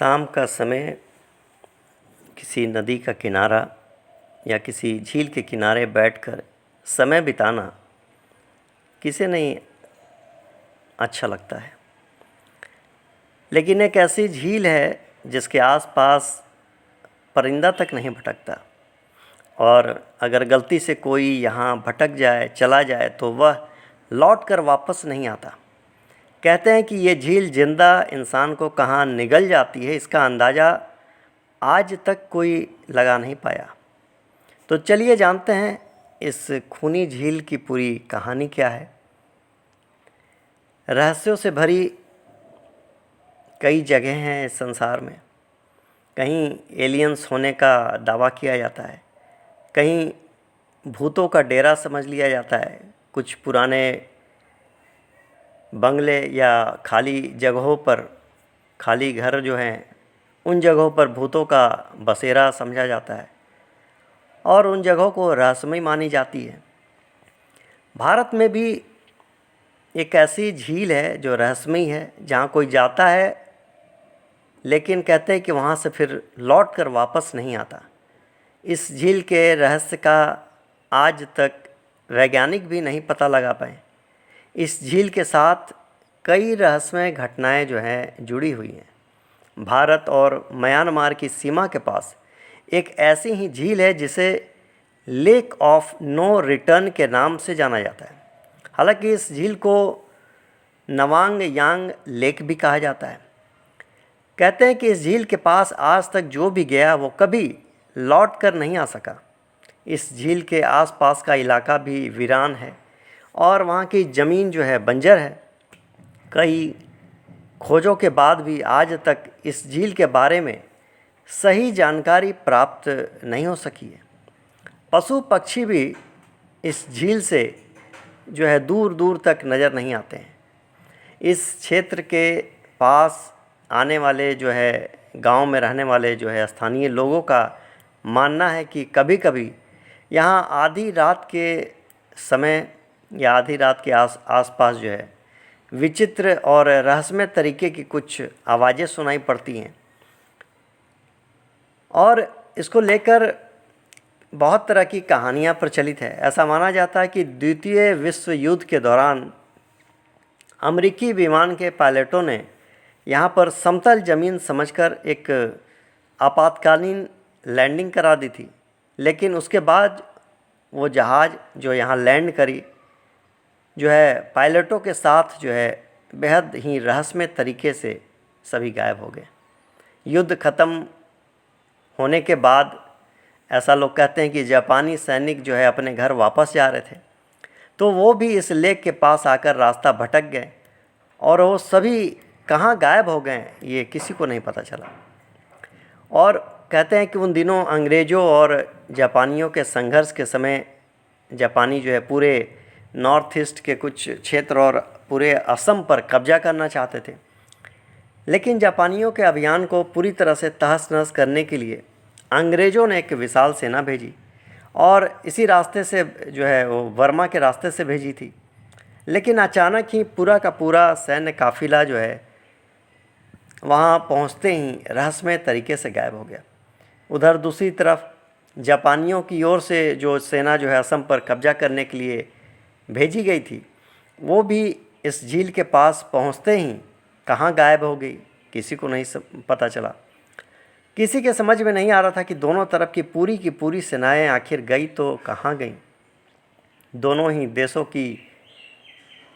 शाम का समय किसी नदी का किनारा या किसी झील के किनारे बैठकर समय बिताना किसे नहीं अच्छा लगता है। लेकिन एक ऐसी झील है जिसके आसपास परिंदा तक नहीं भटकता, और अगर गलती से कोई यहाँ भटक जाए, चला जाए, तो वह लौट कर वापस नहीं आता। कहते हैं कि ये झील जिंदा इंसान को कहाँ निगल जाती है, इसका अंदाज़ा आज तक कोई लगा नहीं पाया। तो चलिए जानते हैं इस खूनी झील की पूरी कहानी क्या है। रहस्यों से भरी कई जगह हैं इस संसार में। कहीं एलियंस होने का दावा किया जाता है, कहीं भूतों का डेरा समझ लिया जाता है, कुछ पुराने बंगले या खाली जगहों पर, खाली घर जो हैं उन जगहों पर भूतों का बसेरा समझा जाता है और उन जगहों को रहस्यमय मानी जाती है। भारत में भी एक ऐसी झील है जो रहस्यमय है, जहाँ कोई जाता है लेकिन कहते हैं कि वहाँ से फिर लौट कर वापस नहीं आता। इस झील के रहस्य का आज तक वैज्ञानिक भी नहीं पता लगा पाए। इस झील के साथ कई रहस्यमय घटनाएं जो हैं जुड़ी हुई हैं। भारत और म्यांमार की सीमा के पास एक ऐसी ही झील है जिसे लेक ऑफ नो रिटर्न के नाम से जाना जाता है। हालांकि इस झील को नवांग यांग लेक भी कहा जाता है। कहते हैं कि इस झील के पास आज तक जो भी गया वो कभी लौट कर नहीं आ सका। इस झील के आसपास का इलाका भी वीरान है और वहाँ की ज़मीन जो है बंजर है। कई खोजों के बाद भी आज तक इस झील के बारे में सही जानकारी प्राप्त नहीं हो सकी है। पशु पक्षी भी इस झील से जो है दूर दूर तक नज़र नहीं आते हैं। इस क्षेत्र के पास आने वाले जो है गांव में रहने वाले जो है स्थानीय लोगों का मानना है कि कभी कभी यहाँ आधी रात के समय या आधी रात के आसपास जो है विचित्र और रहस्यमय तरीके की कुछ आवाज़ें सुनाई पड़ती हैं, और इसको लेकर बहुत तरह की कहानियाँ प्रचलित है। ऐसा माना जाता है कि द्वितीय विश्व युद्ध के दौरान अमेरिकी विमान के पायलटों ने यहाँ पर समतल ज़मीन समझकर एक आपातकालीन लैंडिंग करा दी थी, लेकिन उसके बाद वो जहाज़ जो यहाँ लैंड करी जो है पायलटों के साथ जो है बेहद ही रहस्यमय तरीके से सभी गायब हो गए। युद्ध ख़त्म होने के बाद ऐसा लोग कहते हैं कि जापानी सैनिक जो है अपने घर वापस जा रहे थे, तो वो भी इस लेक के पास आकर रास्ता भटक गए और वो सभी कहाँ गायब हो गए ये किसी को नहीं पता चला। और कहते हैं कि उन दिनों अंग्रेज़ों और जापानियों के संघर्ष के समय जापानी जो है पूरे नॉर्थ ईस्ट के कुछ क्षेत्र और पूरे असम पर कब्जा करना चाहते थे, लेकिन जापानियों के अभियान को पूरी तरह से तहस नहस करने के लिए अंग्रेज़ों ने एक विशाल सेना भेजी और इसी रास्ते से जो है वो बर्मा के रास्ते से भेजी थी। लेकिन अचानक ही पूरा का पूरा सैन्य काफ़िला जो है वहाँ पहुँचते ही रहस्यमय तरीके से गायब हो गया। उधर दूसरी तरफ जापानियों की ओर से जो सेना जो है असम पर कब्जा करने के लिए भेजी गई थी, वो भी इस झील के पास पहुँचते ही कहाँ गायब हो गई किसी को नहीं पता चला। किसी के समझ में नहीं आ रहा था कि दोनों तरफ की पूरी सेनाएं आखिर गई तो कहाँ गईं। दोनों ही देशों की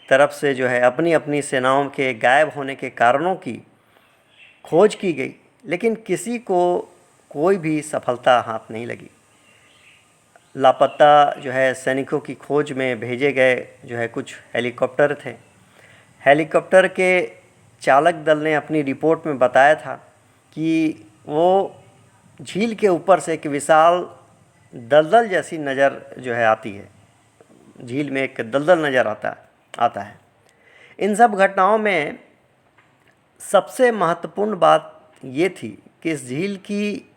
तरफ से जो है अपनी अपनी सेनाओं के गायब होने के कारणों की खोज की गई, लेकिन किसी को कोई भी सफलता हाथ नहीं लगी। लापता जो है सैनिकों की खोज में भेजे गए जो है कुछ हेलीकॉप्टर थे। हेलीकॉप्टर के चालक दल ने अपनी रिपोर्ट में बताया था कि वो झील के ऊपर से एक विशाल दलदल जैसी नज़र जो है आती है। झील में एक दलदल नज़र आता है। इन सब घटनाओं में सबसे महत्वपूर्ण बात ये थी कि इस झील की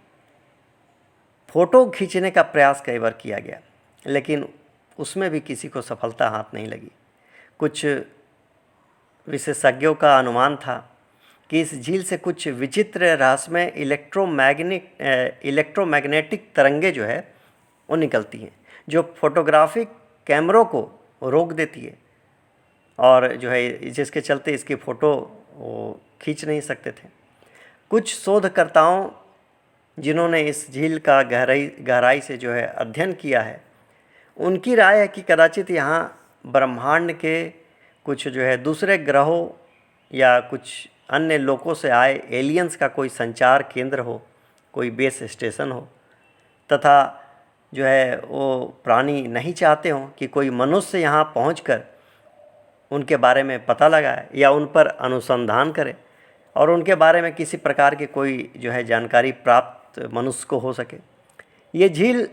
फ़ोटो खींचने का प्रयास कई बार किया गया, लेकिन उसमें भी किसी को सफलता हाथ नहीं लगी। कुछ विशेषज्ञों का अनुमान था कि इस झील से कुछ विचित्र रहस्यमय इलेक्ट्रोमैग्नेटिक तरंगे जो है वो निकलती हैं, जो फोटोग्राफिक कैमरों को रोक देती है, और जो है जिसके चलते इसकी फ़ोटो वो खींच नहीं सकते थे। कुछ शोधकर्ताओं जिन्होंने इस झील का गहराई से जो है अध्ययन किया है, उनकी राय है कि कदाचित यहाँ ब्रह्मांड के कुछ जो है दूसरे ग्रहों या कुछ अन्य लोकों से आए एलियंस का कोई संचार केंद्र हो, कोई बेस स्टेशन हो, तथा जो है वो प्राणी नहीं चाहते हों कि कोई मनुष्य यहाँ पहुंचकर उनके बारे में पता लगाए या उन पर अनुसंधान करे और उनके बारे में किसी प्रकार की कोई जो है जानकारी प्राप्त मनुष्य को हो सके। ये झील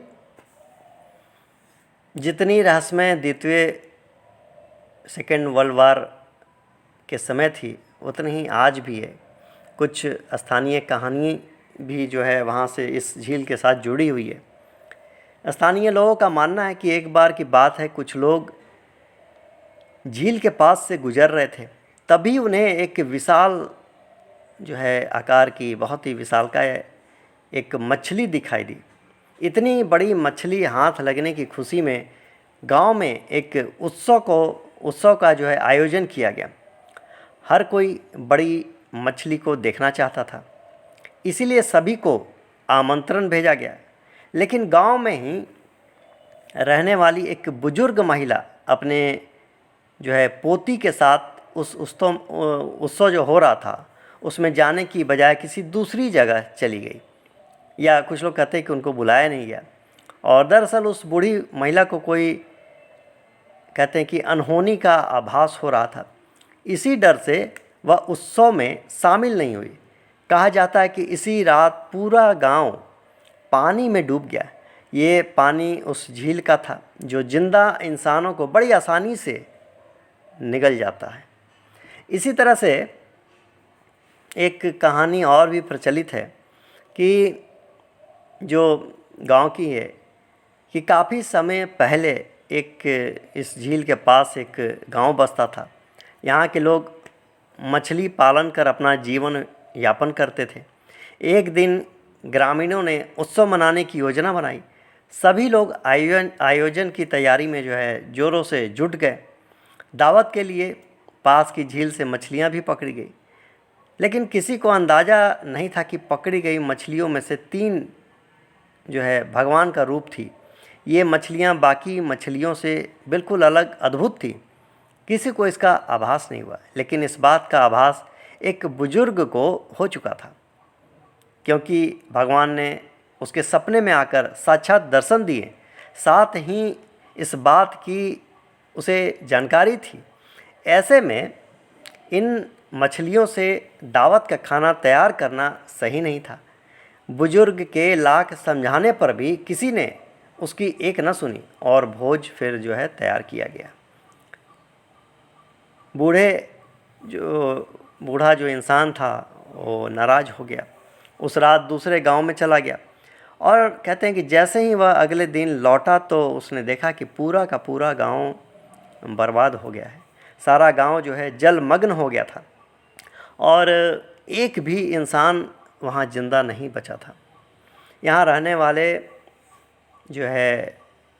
जितनी रहस्यमय द्वितीय सेकेंड वर्ल्ड वार के समय थी, उतनी ही आज भी है। कुछ स्थानीय कहानी भी जो है वहाँ से इस झील के साथ जुड़ी हुई है। स्थानीय लोगों का मानना है कि एक बार की बात है, कुछ लोग झील के पास से गुजर रहे थे, तभी उन्हें एक विशाल जो है आकार की बहुत ही विशालकाय एक मछली दिखाई दी। इतनी बड़ी मछली हाथ लगने की खुशी में गांव में एक उत्सव का जो है आयोजन किया गया। हर कोई बड़ी मछली को देखना चाहता था, इसीलिए सभी को आमंत्रण भेजा गया। लेकिन गांव में ही रहने वाली एक बुजुर्ग महिला अपने जो है पोती के साथ उस उत्सव जो हो रहा था उसमें जाने की बजाय किसी दूसरी जगह चली गई, या कुछ लोग कहते हैं कि उनको बुलाया नहीं गया। और दरअसल उस बूढ़ी महिला को कोई कहते हैं कि अनहोनी का आभास हो रहा था। इसी डर से वह उत्सव में शामिल नहीं हुई। कहा जाता है कि इसी रात पूरा गांव पानी में डूब गया। ये पानी उस झील का था जो जिंदा इंसानों को बड़ी आसानी से निगल जाता है। इसी तरह से एक कहानी और भी प्रचलित है कि जो गांव की है कि काफ़ी समय पहले एक इस झील के पास एक गांव बसता था। यहाँ के लोग मछली पालन कर अपना जीवन यापन करते थे। एक दिन ग्रामीणों ने उत्सव मनाने की योजना बनाई। सभी लोग आयोजन की तैयारी में जो है ज़ोरों से जुट गए। दावत के लिए पास की झील से मछलियाँ भी पकड़ी गई, लेकिन किसी को अंदाज़ा नहीं था कि पकड़ी गई मछलियों में से 3 जो है भगवान का रूप थी। ये मछलियाँ बाकी मछलियों से बिल्कुल अलग अद्भुत थी। किसी को इसका आभास नहीं हुआ, लेकिन इस बात का आभास एक बुजुर्ग को हो चुका था, क्योंकि भगवान ने उसके सपने में आकर साक्षात दर्शन दिए। साथ ही इस बात की उसे जानकारी थी। ऐसे में इन मछलियों से दावत का खाना तैयार करना सही नहीं था। बुजुर्ग के लाख समझाने पर भी किसी ने उसकी एक न सुनी और भोज फिर जो है तैयार किया गया। बूढ़ा जो इंसान था वो नाराज़ हो गया। उस रात दूसरे गांव में चला गया और कहते हैं कि जैसे ही वह अगले दिन लौटा तो उसने देखा कि पूरा का पूरा गांव बर्बाद हो गया है। सारा गांव जो है जलमग्न हो गया था और एक भी इंसान वहाँ जिंदा नहीं बचा था। यहाँ रहने वाले जो है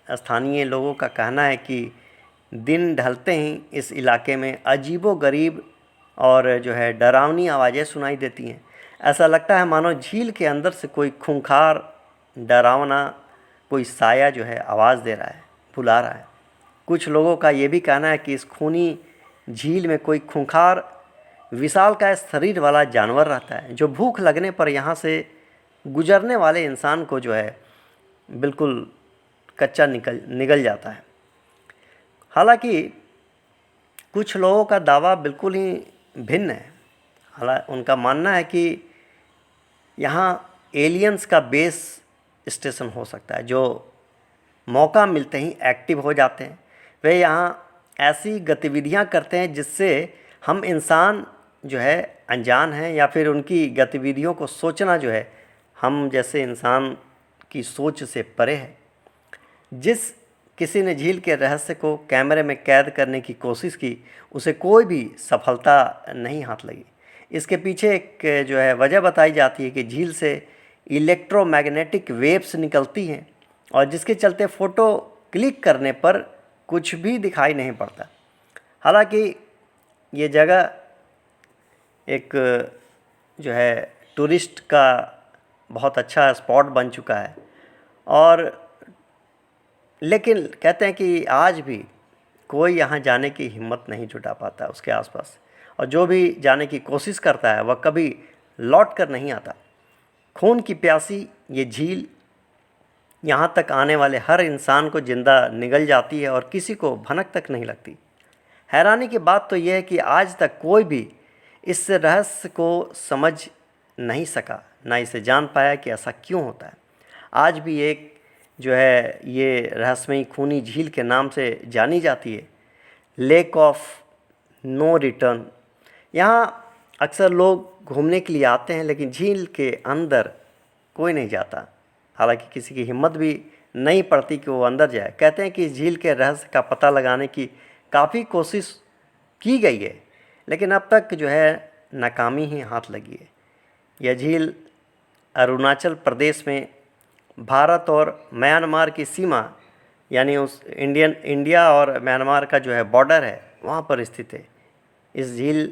स्थानीय लोगों का कहना है कि दिन ढलते ही इस इलाके में अजीबोगरीब और जो है डरावनी आवाज़ें सुनाई देती हैं। ऐसा लगता है मानो झील के अंदर से कोई खूंखार डरावना कोई साया जो है आवाज़ दे रहा है, बुला रहा है। कुछ लोगों का ये भी कहना है कि इस खूनी झील में कोई खूंखार विशालकाय शरीर वाला जानवर रहता है, जो भूख लगने पर यहाँ से गुजरने वाले इंसान को जो है बिल्कुल कच्चा निगल जाता है। हालांकि कुछ लोगों का दावा बिल्कुल ही भिन्न है। हालांकि उनका मानना है कि यहाँ एलियंस का बेस स्टेशन हो सकता है, जो मौका मिलते ही एक्टिव हो जाते हैं। वे यहाँ ऐसी गतिविधियाँ करते हैं जिससे हम इंसान जो है अनजान हैं, या फिर उनकी गतिविधियों को सोचना जो है हम जैसे इंसान की सोच से परे है। जिस किसी ने झील के रहस्य को कैमरे में कैद करने की कोशिश की, उसे कोई भी सफलता नहीं हाथ लगी। इसके पीछे एक जो है वजह बताई जाती है कि झील से इलेक्ट्रोमैग्नेटिक वेव्स निकलती हैं और जिसके चलते फ़ोटो क्लिक करने पर कुछ भी दिखाई नहीं पड़ता। हालांकि ये जगह एक जो है टूरिस्ट का बहुत अच्छा स्पॉट बन चुका है, और लेकिन कहते हैं कि आज भी कोई यहाँ जाने की हिम्मत नहीं जुटा पाता उसके आसपास, और जो भी जाने की कोशिश करता है वह कभी लौट कर नहीं आता। खून की प्यासी ये झील यहाँ तक आने वाले हर इंसान को जिंदा निगल जाती है और किसी को भनक तक नहीं लगती। हैरानी की बात तो यह है कि आज तक कोई भी इस रहस्य को समझ नहीं सका, ना इसे जान पाया कि ऐसा क्यों होता है। आज भी एक जो है ये रहस्यमयी खूनी झील के नाम से जानी जाती है, लेक ऑफ नो रिटर्न। यहाँ अक्सर लोग घूमने के लिए आते हैं, लेकिन झील के अंदर कोई नहीं जाता। हालांकि किसी की हिम्मत भी नहीं पड़ती कि वो अंदर जाए। कहते हैं कि इस झील के रहस्य का पता लगाने की काफ़ी कोशिश की गई है, लेकिन अब तक जो है नाकामी ही हाथ लगी है। यह झील अरुणाचल प्रदेश में भारत और म्यांमार की सीमा, यानी उस इंडिया और म्यांमार का जो है बॉर्डर है, वहाँ पर स्थित है। इस झील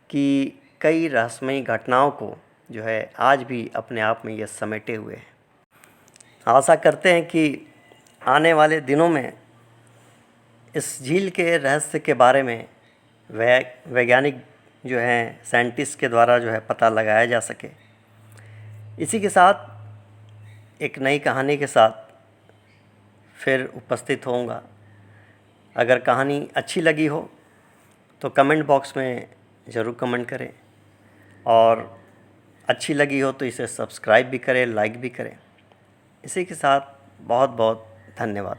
की कई रहस्यमयी घटनाओं को जो है आज भी अपने आप में ये समेटे हुए हैं। आशा करते हैं कि आने वाले दिनों में इस झील के रहस्य के बारे में वैज्ञानिक जो हैं साइंटिस्ट के द्वारा जो है पता लगाया जा सके। इसी के साथ एक नई कहानी के साथ फिर उपस्थित होऊंगा। अगर कहानी अच्छी लगी हो तो कमेंट बॉक्स में ज़रूर कमेंट करें, और अच्छी लगी हो तो इसे सब्सक्राइब भी करें, लाइक भी करें। इसी के साथ बहुत बहुत धन्यवाद।